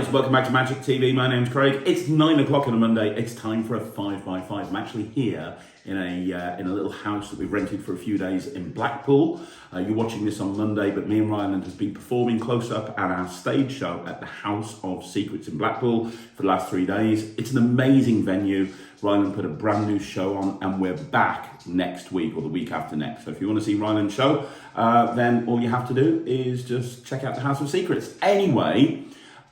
guys, welcome back to Magic TV. My name's Craig. It's 9 o'clock on a Monday. It's time for a 5x5. I'm actually here in a little house that we've rented for a few days in Blackpool. You're watching this on Monday, but me and Ryland has been performing close up at our stage show at the House of Secrets in Blackpool for the last 3 days. It's an amazing venue. Ryland put a brand new show on, and we're back next week or the week after next. So if you want to see Ryland's show, then all you have to do is just check out the House of Secrets. Anyway,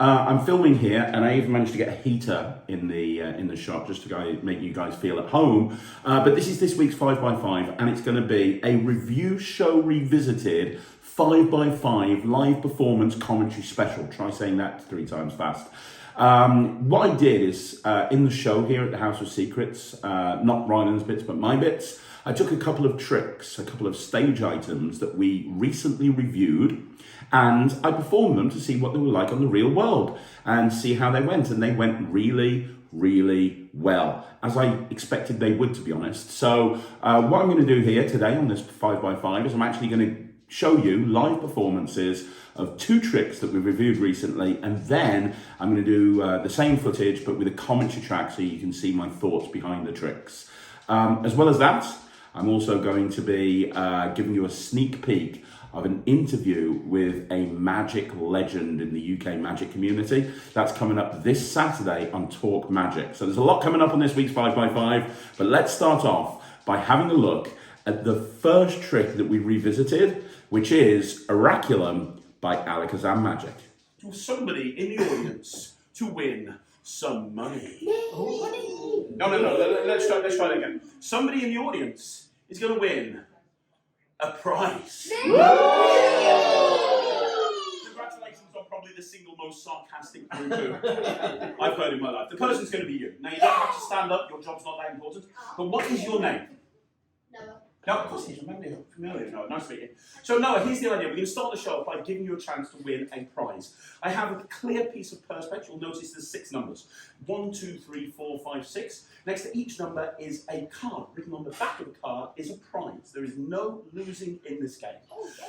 I'm filming here, and I even managed to get a heater in the shop just to make you guys feel at home. But this is this week's 5x5, and it's going to be a review show revisited 5x5 live performance commentary special. Try saying that 3 times fast. What I did is, in the show here at the House of Secrets, not Ryland's bits, but my bits, I took a couple of tricks, a couple of stage items that we recently reviewed, and I performed them to see what they were like on the real world and see how they went. And they went really, really well, as I expected they would, to be honest. So what I'm going to do here today on this 5x5 is I'm actually going to show you live performances of 2 tricks that we've reviewed recently, and then I'm going to do the same footage but with a commentary track so you can see my thoughts behind the tricks. As well as that, I'm also going to be giving you a sneak peek of an interview with a magic legend in the UK magic community. That's coming up this Saturday on Talk Magic. So there's a lot coming up on this week's 5x5, but let's start off by having a look at the first trick that we revisited, which is Oraculum by Alakazam Magic. For somebody in the audience to win some money. No, let's try that again. Somebody in the audience is going to win a prize. Congratulations on probably the single most sarcastic poo-poo I've heard in my life. The person's going to be you. Now, you don't have to stand up, your job's not that important. But what is your name? Noah. No, of course he's familiar. No, nice to meet you. So Noah, here's the idea. We're going to start the show by giving you a chance to win a prize. I have a clear piece of perspex. You'll notice there's 6 numbers. 1, 2, 3, 4, 5, 6. Next to each number is a card. Written on the back of the card is a prize. There is no losing in this game.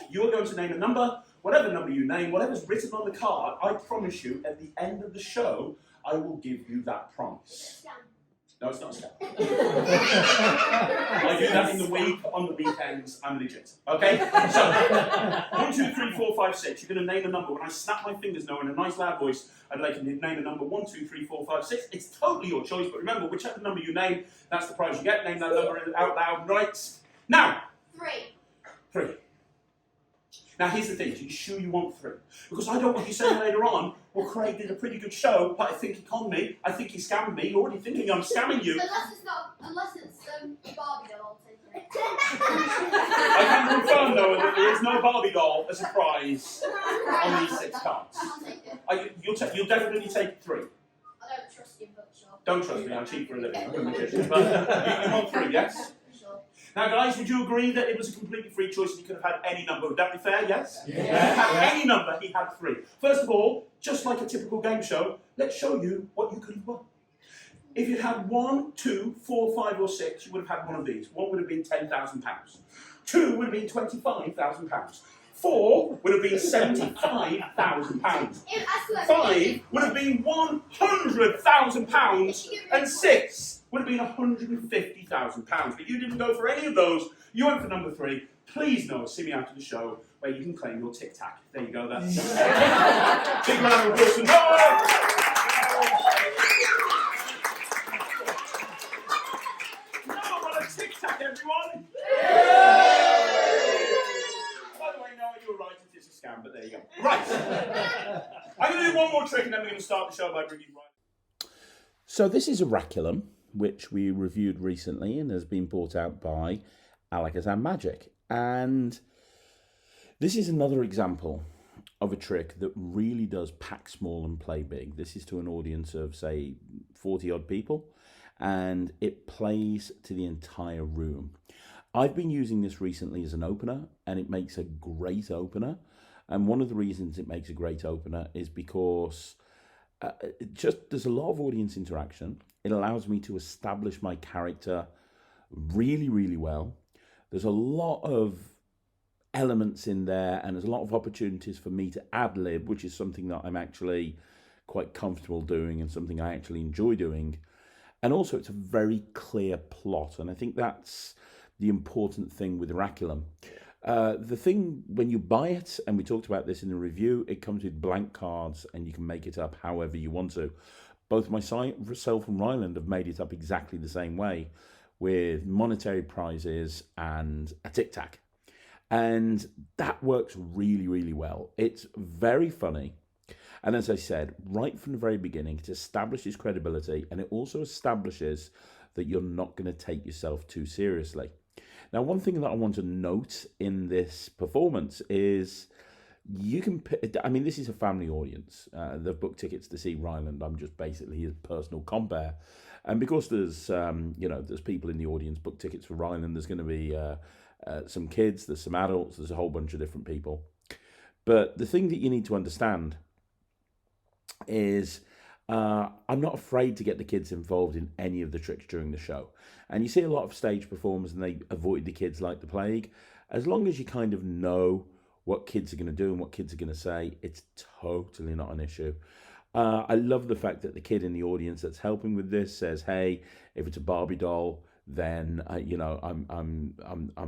You are going to name a number. Whatever number you name, whatever's written on the card, I promise you, at the end of the show, I will give you that prize. No, it's not a scam. I do that in the week, on the weekends, I'm legit. Okay? So, 1, 2, 3, 4, 5, 6. You're going to name a number. When I snap my fingers now in a nice loud voice, I'd like you to name a number 1, 2, 3, 4, 5, 6. It's totally your choice, but remember, whichever number you name, that's the prize you get. Name that number out loud, right? Now! 3. 3. Now, here's the thing. Are you sure you want 3? Because I don't want you saying later on, well, Craig did a pretty good show, but I think he conned me. I think he scammed me. You're already thinking I'm scamming you. Unless it's Barbie doll, I'll take it. I can confirm, though, that there is no Barbie doll as a prize on these 6 cards. I'll take it. You'll definitely take 3. I don't trust you, but sure. Don't trust me, I cheat for a living. I'm a magician. But you want 3, yes? Sure. Now, guys, would you agree that it was a completely free choice and you could have had any number? Would that be fair, yes? Yeah. If he had any number, he had 3. First of all, just like a typical game show, let's show you what you could have won. If you had 1, 2, 4, 5, or 6, you would have had one of these. 1 would have been £10,000. 2 would have been £25,000. 4 would have been £75,000. 5 would have been £100,000. And 6 would have been £150,000. But you didn't go for any of those. You went for number 3. Please, Noah, see me after the show where you can claim your Tic Tac. There you go. That's big round of applause for Noah. Noah won a Tic Tac, everyone. By the way, Noah, you were right. It is a scam, but there you go. Right. I'm going to do one more trick, and then we're going to start the show by bringing right. So this is Oraculum, which we reviewed recently and has been brought out by Alakazam Magic. And this is another example of a trick that really does pack small and play big. This is to an audience of, say, 40-odd people, and it plays to the entire room. I've been using this recently as an opener, and it makes a great opener. And one of the reasons it makes a great opener is because there's a lot of audience interaction. It allows me to establish my character really, really well. There's a lot of elements in there, and there's a lot of opportunities for me to ad-lib, which is something that I'm actually quite comfortable doing and something I actually enjoy doing. And also, it's a very clear plot. And I think that's the important thing with Oraculum. The thing when you buy it, and we talked about this in the review, it comes with blank cards and you can make it up however you want to. Both myself and Ryland have made it up exactly the same way, with monetary prizes and a tic-tac. And that works really, really well. It's very funny. And as I said, right from the very beginning, it establishes credibility, and it also establishes that you're not going to take yourself too seriously. Now, one thing that I want to note in this performance is you can, I mean, this is a family audience. They've booked tickets to see Ryland. I'm just basically his personal compere. And because there's, there's people in the audience book tickets for Ryland, there's going to be some kids, there's some adults, there's a whole bunch of different people. But the thing that you need to understand is I'm not afraid to get the kids involved in any of the tricks during the show. And you see a lot of stage performers and they avoid the kids like the plague. As long as you kind of know what kids are going to do and what kids are going to say, it's totally not an issue. I love the fact that the kid in the audience that's helping with this says, "Hey, if it's a Barbie doll, then I'm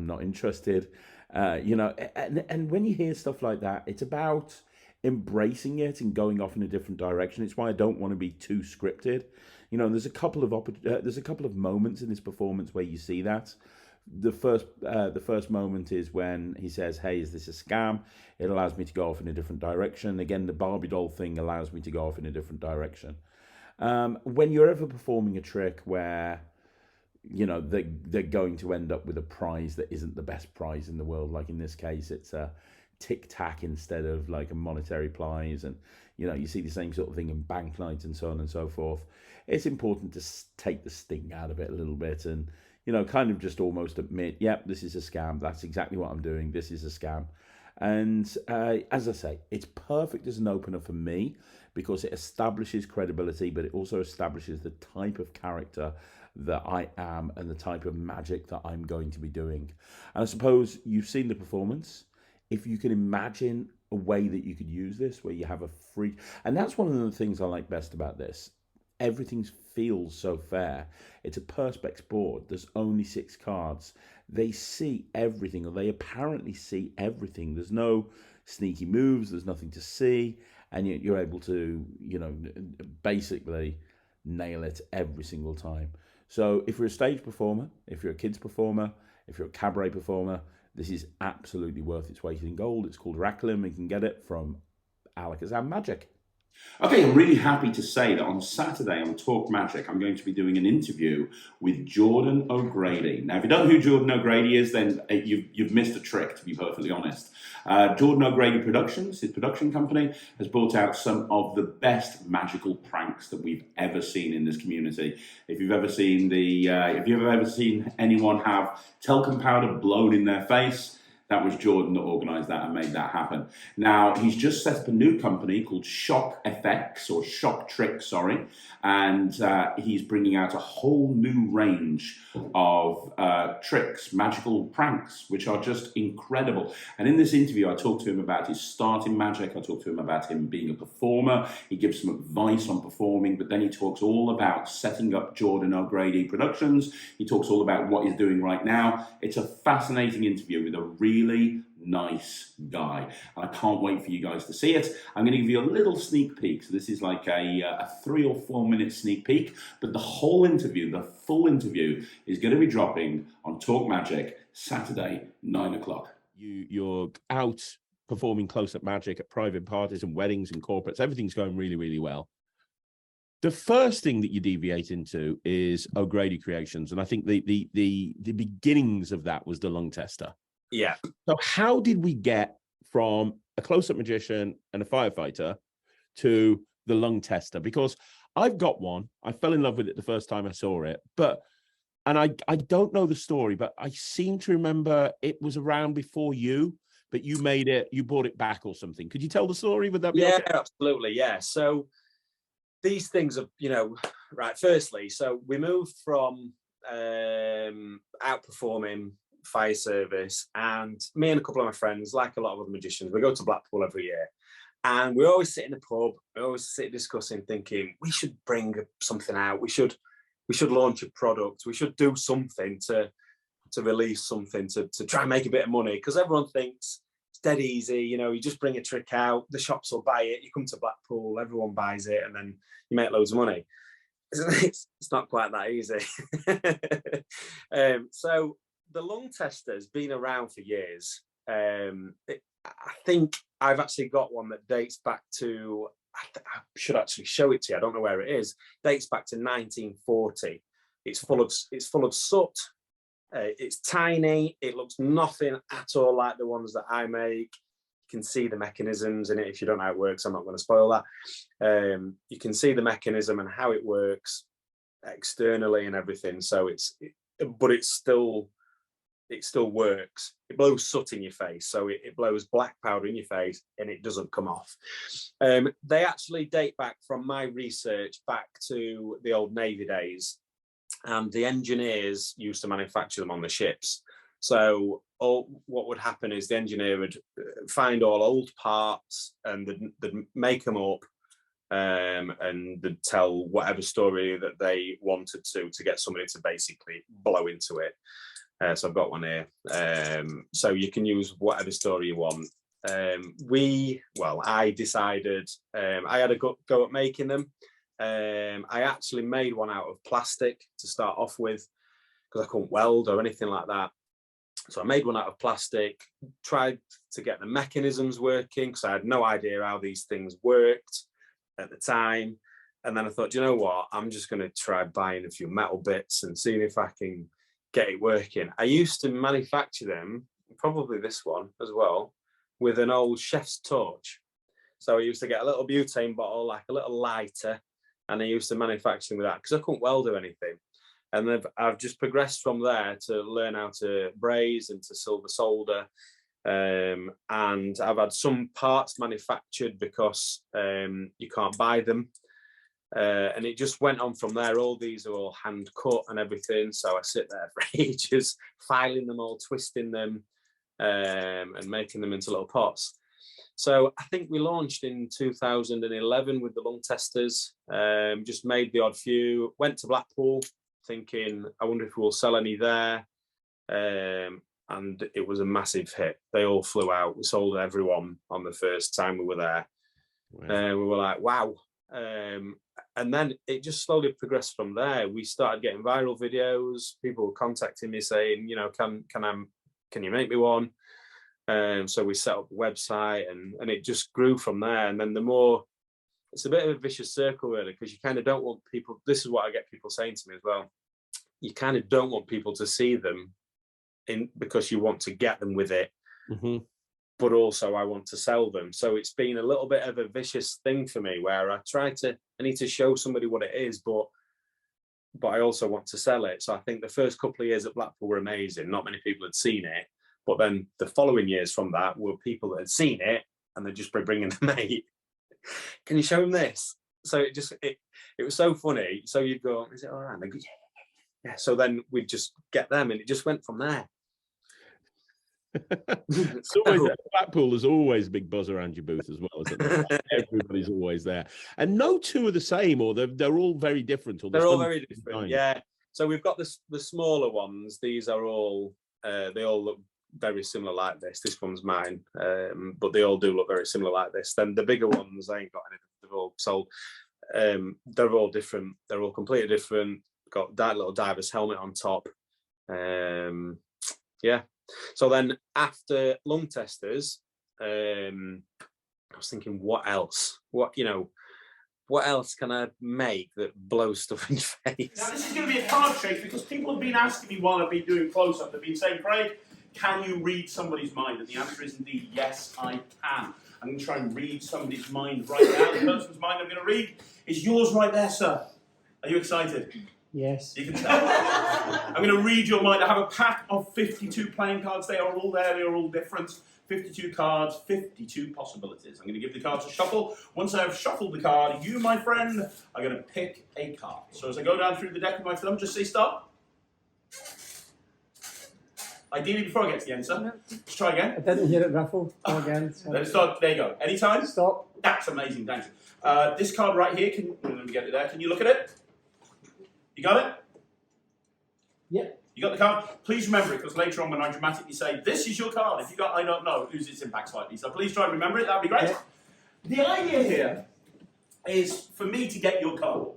not interested." And when you hear stuff like that, it's about embracing it and going off in a different direction. It's why I don't want to be too scripted. There's a couple of moments in this performance where you see that. The first moment is when he says, "Hey, is this a scam?" It allows me to go off in a different direction. Again, the Barbie doll thing allows me to go off in a different direction. When you're ever performing a trick where they're going to end up with a prize that isn't the best prize in the world, like in this case, it's a tic-tac instead of like a monetary prize, and you see the same sort of thing in banknotes and so on and so forth. It's important to take the sting out of it a little bit and kind of just almost admit, yep, this is a scam. That's exactly what I'm doing. This is a scam. And as I say, it's perfect as an opener for me because it establishes credibility, but it also establishes the type of character that I am and the type of magic that I'm going to be doing. And I suppose you've seen the performance. If you can imagine a way that you could use this, where you have a free... And that's one of the things I like best about this. Everything feels so fair. It's a Perspex board. There's only 6 cards. They see everything, or they apparently see everything. There's no sneaky moves. There's nothing to see. And you're able to, basically nail it every single time. So if you're a stage performer, if you're a kids performer, if you're a cabaret performer, this is absolutely worth its weight in gold. It's called Oraculum. You can get it from Alakazam Magic. Okay, I'm really happy to say that on Saturday on Talk Magic, I'm going to be doing an interview with Jordan O'Grady. Now, if you don't know who Jordan O'Grady is, then you've missed a trick, to be perfectly honest. Jordan O'Grady Productions, his production company, has brought out some of the best magical pranks that we've ever seen in this community. If you've ever seen anyone have talcum powder blown in their face, that was Jordan that organised that and made that happen. Now, he's just set up a new company called Shock FX, or Shock Trick, sorry, and he's bringing out a whole new range of tricks, magical pranks, which are just incredible. And in this interview, I talked to him about his start in magic. I talked to him about him being a performer. He gives some advice on performing, but then he talks all about setting up Jordan O'Grady Productions. He talks all about what he's doing right now. It's a fascinating interview with a really nice guy. I can't wait for you guys to see it. I'm going to give you a little sneak peek. So this is like a 3 or 4 minute sneak peek, but the whole interview, the full interview, is going to be dropping on Talk Magic Saturday, 9 o'clock. You're out performing close-up magic at private parties and weddings and corporates. Everything's going really, really well. The first thing that you deviate into is O'Grady Creations, and I think the beginnings of that was the lung tester. Yeah. So how did we get from a close-up magician and a firefighter to the lung tester? Because I've got one. I fell in love with it the first time I saw it, and I don't know the story, but I seem to remember it was around before you, but you bought it back or something. Could you tell the story? Would that be okay? Absolutely. Yeah. So these things are, right. Firstly, so we moved from outperforming fire service, and me and a couple of my friends, like a lot of other magicians, we go to Blackpool every year, And we always sit in the pub, we always sit discussing, thinking we should bring something out. We should launch a product. We should do something to release something to try and make a bit of money, because everyone thinks it's dead easy. You know, you just bring a trick out, the shops will buy it. You come to Blackpool, everyone buys it, and then you make loads of money. It's not quite that easy. So the lung tester's been around for years. I think I've actually got one that dates back to, I should actually show it to you, I don't know where it is, dates back to 1940. It's full of soot. It's tiny. It looks nothing at all like the ones that I make. You can see the mechanisms in it. If you don't know how it works, I'm not going to spoil that. You can see the mechanism and how it works externally and everything. So it still works. It blows soot in your face, so it blows black powder in your face, and it doesn't come off. They actually date back, from my research, back to the old Navy days, and the engineers used to manufacture them on the ships. So what would happen is the engineer would find all old parts, and they'd make them up, and they'd tell whatever story that they wanted to get somebody to basically blow into it. So I've got one here. So you can use whatever story you want. I decided I had a go at making them. I actually made one out of plastic to start off with, because I couldn't weld or anything like that. So I made one out of plastic, tried to get the mechanisms working, because I had no idea how these things worked at the time. And then I thought, you know what, I'm just going to try buying a few metal bits and seeing if I can get it working. I used to manufacture them, probably this one as well, with an old chef's torch. So I used to get a little butane bottle, like a little lighter, and I used to manufacture them with that, because I couldn't weld or anything. And I've just progressed from there to learn how to braze and to silver solder. And I've had some parts manufactured because you can't buy them. And it just went on from there. All these are all hand cut and everything. So I sit there for ages, filing them all, twisting them, and making them into little pots. So I think we launched in 2011 with the lung testers, just made the odd few, went to Blackpool thinking, I wonder if we'll sell any there. And it was a massive hit. They all flew out. We sold everyone on the first time we were there. Wow. We were like, wow. And then it just slowly progressed from there. We started getting viral videos. People were contacting me saying, you know, can you make me one? So we set up the website, and it just grew from there. And then it's a bit of a vicious circle, really, because you kind of don't want people, this is what I get people saying to me as well, you kind of don't want people to see them because you want to get them with it. Mm-hmm. But also I want to sell them. So it's been a little bit of a vicious thing for me, where I need to show somebody what it is, but I also want to sell it. So I think the first couple of years at Blackpool were amazing. Not many people had seen it. But then the following years from that were people that had seen it, and they'd just be bringing the mate. Can you show them this? So it was so funny. So you'd go, is it all right? And they'd go, yeah. So then we'd just get them, and it just went from there. It's always, Blackpool, there's always a big buzz around your booth as well, isn't there? Everybody's always there. And no two are the same, or they're all very different. Or they're all very different, yeah. So we've got the smaller ones. These are all, they all look very similar like this. This one's mine, but they all do look very similar like this. Then the bigger ones, I ain't got any. They've all sold. They're all different. They're all completely different. Got that little diver's helmet on top. Yeah. So then after lung testers, I was thinking, what else? What else can I make that blows stuff in your face? Now this is going to be a card trick, because people have been asking me while I've been doing close-up. They've been saying, Craig, can you read somebody's mind? And the answer is indeed, yes, I can. I'm going to try and read somebody's mind right now. The person's mind I'm going to read is yours right there, sir. Are you excited? Yes. You can tell. I'm going to read your mind. I have a pack of 52 playing cards. They are all there. They are all different. 52 cards, 52 possibilities. I'm going to give the cards a shuffle. Once I have shuffled the card, you, my friend, are going to pick a card. So as I go down through the deck with my thumb, just say stop. Ideally, before I get to the answer, let's try again. I didn't hear it riffle. Go again. Let's start. There you go. Anytime. Stop. That's amazing. Thank you. This card right here. Let me get it there. Can you look at it? You got it? Yep. You got the card? Please remember it, because later on when I dramatically say, this is your card, if you got I don't know, it loses its impact slightly. So please try and remember it, that'd be great. Yep. The idea here is for me to get your card.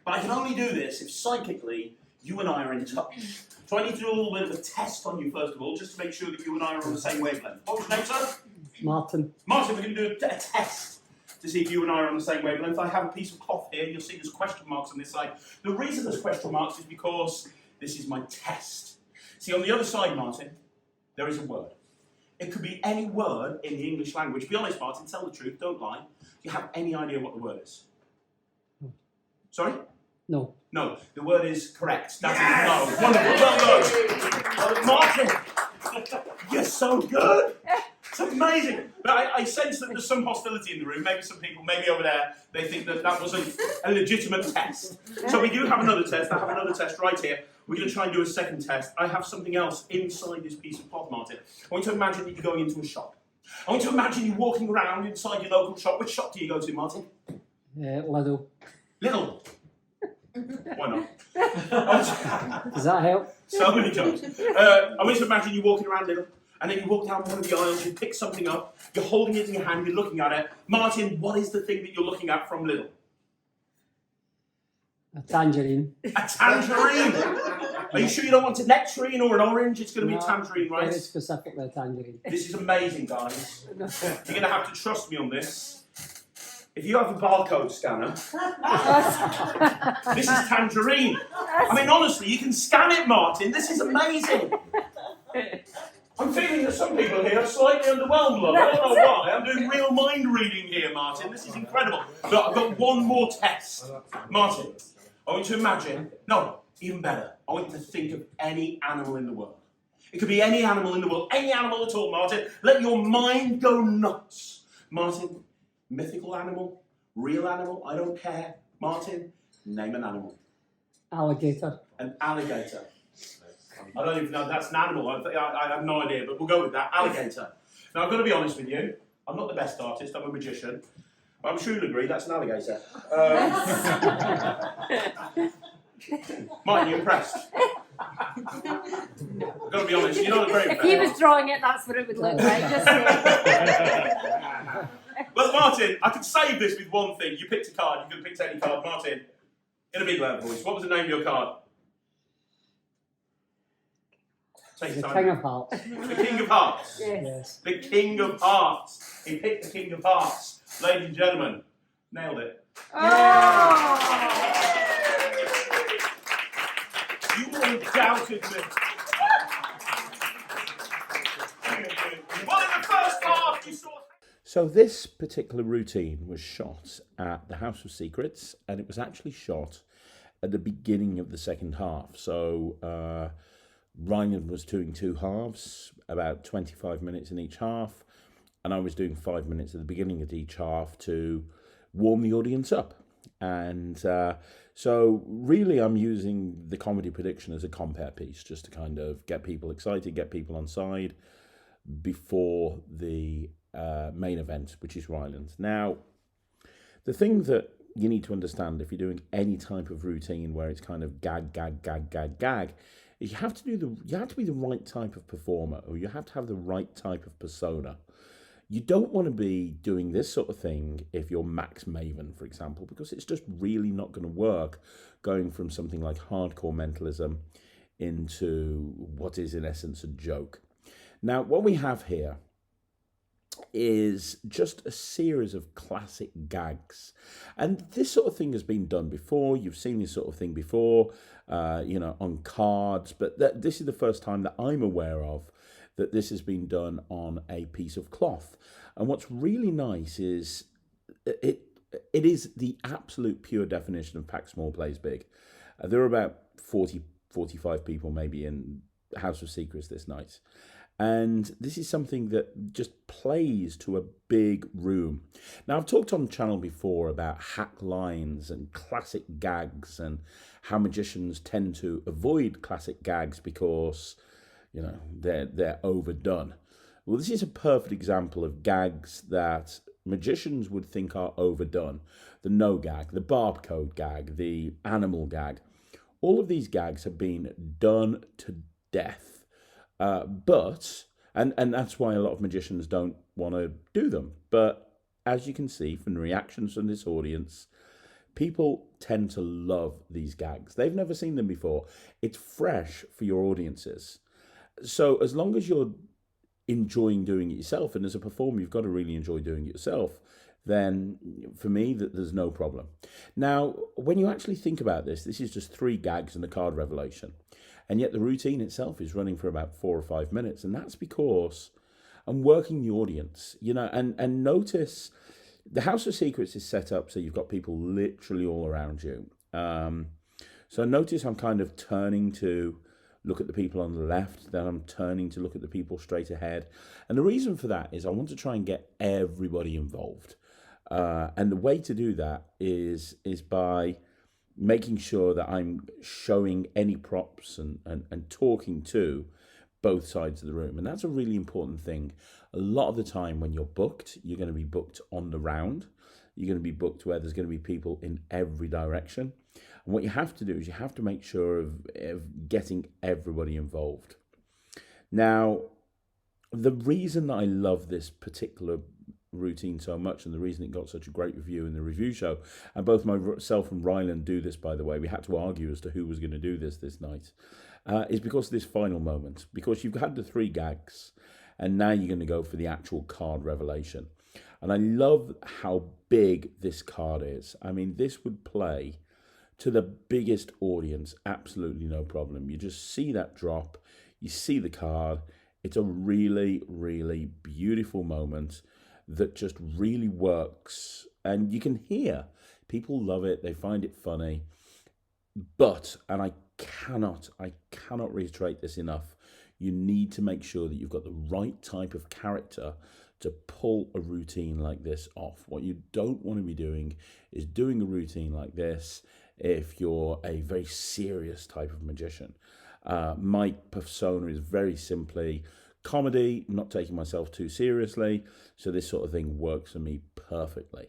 But I can only do this if psychically you and I are in touch. So I need to do a little bit of a test on you first of all, just to make sure that you and I are on the same wavelength. What was your name, sir? Martin. Martin, we're going to do a test to see if you and I are on the same wavelength. I have a piece of cloth here. You'll see there's question marks on this side. The reason there's question marks is because this is my test. See, on the other side, Martin, there is a word. It could be any word in the English language. Be honest, Martin, tell the truth, don't lie. Do you have any idea what the word is? Sorry? No. No, the word is correct. That is no. Wonderful, well done. Martin, you're so good. It's amazing. But I sense that there's some hostility in the room. Maybe some people, maybe over there, they think that that wasn't a legitimate test. So we do have another test. I have another test right here. We're going to try and do a second test. I have something else inside this piece of cloth, Martin. I want you to imagine that you're going into a shop. I want you to imagine you walking around inside your local shop. Which shop do you go to, Martin? Lidl. Lidl. Why not? Does that help? So many jokes. I want you to imagine you walking around Lidl, and then you walk down one of the aisles, you pick something up, you're holding it in your hand, you're looking at it. Martin, what is the thing that you're looking at from Lidl? A tangerine. A tangerine! Are you sure you don't want a nectarine or an orange? It's going to be a tangerine, right? Very specifically a tangerine. This is amazing, guys. You're going to have to trust me on this. If you have a barcode scanner, this is tangerine. I mean, honestly, you can scan it, Martin. This is amazing. I'm feeling that some people here are slightly underwhelmed, love. I don't know why. I'm doing real mind reading here, Martin. This is incredible. But I've got one more test. Martin, I want you to imagine, no, even better, I want you to think of any animal in the world. It could be any animal in the world, any animal at all, Martin. Let your mind go nuts. Martin, mythical animal, real animal, I don't care. Martin, name an animal. Alligator. An alligator. I don't even know if that's an animal. I have no idea, but we'll go with that. Alligator. Now, I've got to be honest with you. I'm not the best artist. I'm a magician. But I'm sure you'll agree that's an alligator. Martin, you impressed? I've got to be honest. You're not a very. If he was drawing it, that's what it would look like. Just Well, Martin, I could save this with one thing. You picked a card. You could have picked any card. Martin, in a big loud voice, what was the name of your card? Take The your King time. of Hearts. The King of Hearts. Yes. The King of Hearts. He picked the King of Hearts. Ladies and gentlemen, nailed it. You undoubtedly. Well, in the first half, you saw. So this particular routine was shot at the House of Secrets, and it was actually shot at the beginning of the second half. So Ryan was doing two halves, about 25 minutes in each half, and I was doing 5 minutes at the beginning of each half to warm the audience up. And so really I'm using the comedy prediction as a compare piece, just to kind of get people excited, get people on side before the main event, which is Ryland. Now, the thing that you need to understand if you're doing any type of routine where it's kind of gag, is you have to be the right type of performer, or you have to have the right type of persona. You don't want to be doing this sort of thing if you're Max Maven, for example, because it's just really not going to work going from something like hardcore mentalism into what is in essence a joke. Now, what we have here is just a series of classic gags. And this sort of thing has been done before. You've seen this sort of thing before, on cards. But this is the first time that I'm aware of that this has been done on a piece of cloth. And what's really nice is it is the absolute pure definition of Pack Small Plays Big. There are about 45 people maybe in House of Secrets this night. And this is something that just plays to a big room. Now, I've talked on the channel before about hack lines and classic gags and how magicians tend to avoid classic gags because they're overdone. Well, this is a perfect example of gags that magicians would think are overdone. The no gag, the barcode gag, the animal gag. All of these gags have been done to death. And that's why a lot of magicians don't want to do them. But as you can see from the reactions from this audience, people tend to love these gags. They've never seen them before. It's fresh for your audiences. So as long as you're enjoying doing it yourself, and as a performer, you've got to really enjoy doing it yourself, then for me, there's no problem. Now, when you actually think about this is just 3 gags and a card revelation. And yet the routine itself is running for about 4 or 5 minutes. And that's because I'm working the audience, and notice the House of Secrets is set up so you've got people literally all around you. So notice I'm kind of turning to look at the people on the left, then I'm turning to look at the people straight ahead. And the reason for that is I want to try and get everybody involved. And the way to do that is by making sure that I'm showing any props and talking to both sides of the room. And that's a really important thing. A lot of the time when you're booked, you're going to be booked on the round. You're going to be booked where there's going to be people in every direction. And what you have to do is you have to make sure of getting everybody involved. Now, the reason that I love this particular routine so much, and the reason it got such a great review in the review show, and both myself and Ryland do this, by the way, we had to argue as to who was going to do this night, is because of this final moment. Because you've had the 3 gags, and now you're going to go for the actual card revelation. And I love how big this card is. I mean, this would play to the biggest audience, absolutely no problem. You just see that drop, you see the card. It's a really, really beautiful moment that just really works. And you can hear people love it, they find it funny. But, and I cannot reiterate this enough, you need to make sure that you've got the right type of character to pull a routine like this off. What you don't want to be doing is doing a routine like this if you're a very serious type of magician. My persona is very simply comedy, not taking myself too seriously, so this sort of thing works for me perfectly.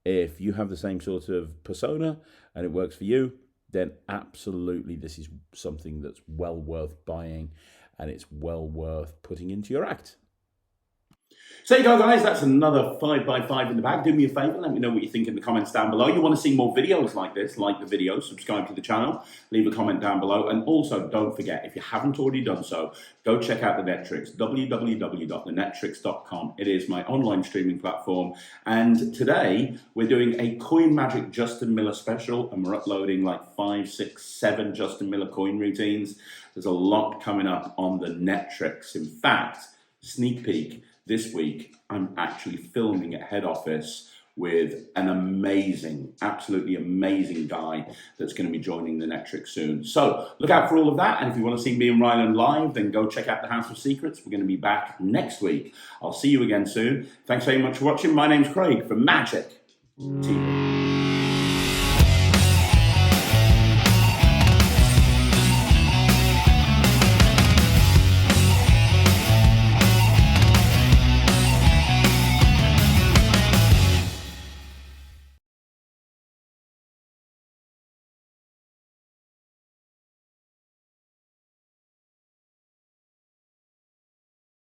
If you have the same sort of persona and it works for you, then absolutely this is something that's well worth buying and it's well worth putting into your act. So there you go, guys, that's another 5x5 in the bag. Do me a favour, let me know what you think in the comments down below. You want to see more videos like this, like the video, subscribe to the channel, leave a comment down below, and also don't forget, if you haven't already done so, go check out the Netrix, www.thenetrix.com. It is my online streaming platform, and today we're doing a Coin Magic Justin Miller special, and we're uploading like 5, 6, 7 Justin Miller coin routines. There's a lot coming up on the Netrix. In fact, sneak peek, this week, I'm actually filming at head office with an amazing, absolutely amazing guy that's going to be joining the Netrix soon. So look out for all of that. And if you want to see me and Ryland live, then go check out the House of Secrets. We're going to be back next week. I'll see you again soon. Thanks very much for watching. My name's Craig from Magic TV.